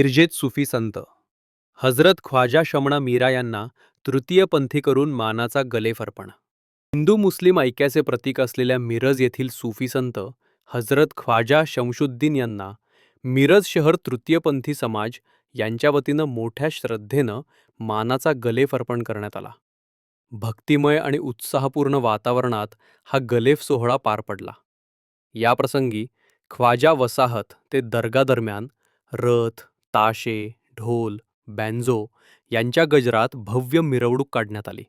मिरजेत सुफी संत हजरत ख्वाजा शमणा मीरा यांना तृतीयपंथी करून मानाचा गलेफ अर्पण. हिंदू मुस्लिम ऐक्याचे प्रतीक असलेल्या मिरज येथील सुफी संत हजरत ख्वाजा शमशुद्दीन यांना मिरज शहर तृतीयपंथी समाज यांच्या वतीनं मोठ्या श्रद्धेनं मानाचा गलेफ अर्पण करण्यात आला. भक्तिमय आणि उत्साहपूर्ण वातावरणात हा गलेफ सोहळा पार पडला. याप्रसंगी ख्वाजा वसाहत ते दर्गा दरम्यान रथ, ताशे, ढोल, बँजो यांच्या गजरात भव्य मिरवणूक काढण्यात आली.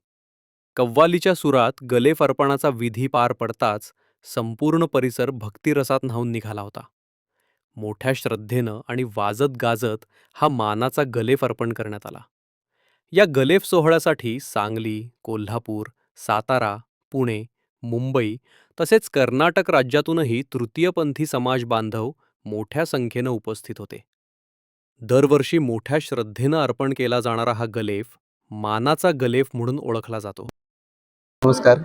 कव्वालीच्या सुरात गलेफ अर्पणाचा विधी पार पडताच संपूर्ण परिसर भक्तिरसात न्हाऊन निघाला होता. मोठ्या श्रद्धेनं आणि वाजत गाजत हा मानाचा गलेफ अर्पण करण्यात आला. या गलेफ सोहळ्यासाठी सांगली, कोल्हापूर, सातारा, पुणे, मुंबई तसेच कर्नाटक राज्यातूनही तृतीयपंथी समाज बांधव मोठ्या संख्येनं उपस्थित होते. दरवर्षी मोठ्या श्रद्धेनं अर्पण केला जाणारा हा गलेफ मानाचा गलेफ म्हणून ओळखला जातो. नमस्कार.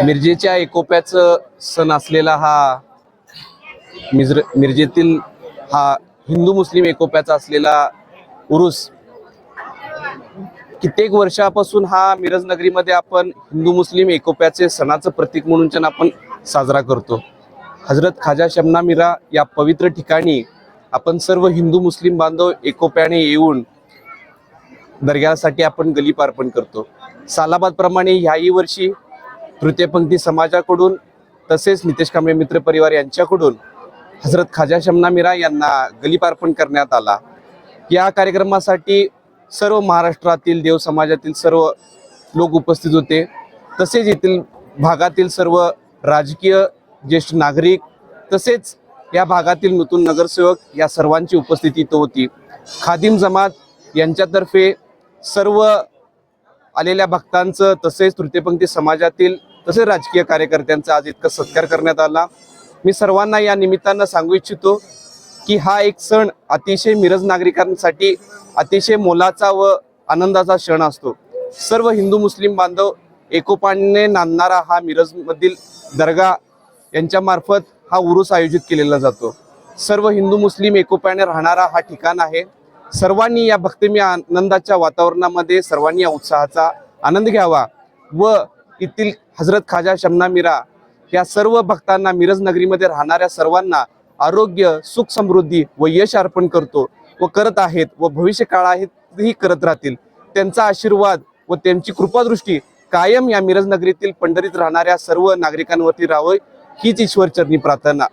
मिरजेच्या एकोप्याचं सण असलेला हा मिरजेतील हा हिंदू मुस्लिम एकोप्याचा असलेला उरूस कित्येक वर्षापासून हा मिरज नगरीमध्ये आपण हिंदू मुस्लिम एकोप्याचे सणाचं प्रतीक म्हणून आपण साजरा करतो. हजरत ख्वाजा शमणा मीरा या पवित्र ठिकाणी आपण सर्व हिंदू मुस्लिम बांधव एकोप्याने येऊन दर्ग्यासाठी आपण गलीफ अर्पण करतो. सालाबादप्रमाणे ह्याही वर्षी तृतीयपंथी समाजाकडून तसेच नितेश कांबळे मित्र परिवार यांच्याकडून हजरत ख्वाजा शमणा मीरा यांना गलीफ अर्पण करण्यात आला. या कार्यक्रमासाठी सर्व महाराष्ट्रातील देव समाजातील सर्व लोक उपस्थित होते. तसेच येथील भागातील सर्व राजकीय ज्येष्ठ नागरिक तसेच या भागातील नूतन नगरसेवक या सर्वांची उपस्थिती इथं होती. खादिम जमात यांच्यातर्फे सर्व आलेल्या भक्तांचं तसेच तृतीयपंथी समाजातील तसेच राजकीय कार्यकर्त्यांचा आज इतका सत्कार करण्यात आला. मी सर्वांना या निमित्तानं सांगू इच्छितो की हा एक सण अतिशय मिरज नागरिकांसाठी अतिशय मोलाचा व आनंदाचा क्षण असतो. सर्व हिंदू मुस्लिम बांधव एकोपाने नांदणारा हा मिरजमधील दर्गा यांच्या मार्फत हा उरूस आयोजित केलेला जातो. सर्व हिंदू मुस्लिम एकोप्याने राहणारा हा ठिकाण आहे. सर्वांनी या भक्तिमय आनंदाच्या वातावरणामध्ये सर्वांनी या उत्साहाचा आनंद घ्यावा व येथील हजरत ख्वाजा शमणा मीरा या सर्व भक्तांना मिरज नगरीमध्ये राहणाऱ्या सर्वांना आरोग्य, सुख, समृद्धी व यश अर्पण करतो व करत आहेत व भविष्य काळातही करत राहतील. त्यांचा आशीर्वाद व त्यांची कृपादृष्टी कायम या मिरज नगरीतील पंढरीत राहणाऱ्या सर्व नागरिकांवरती राहावी हीच ईश्वरचरणी प्रार्थना.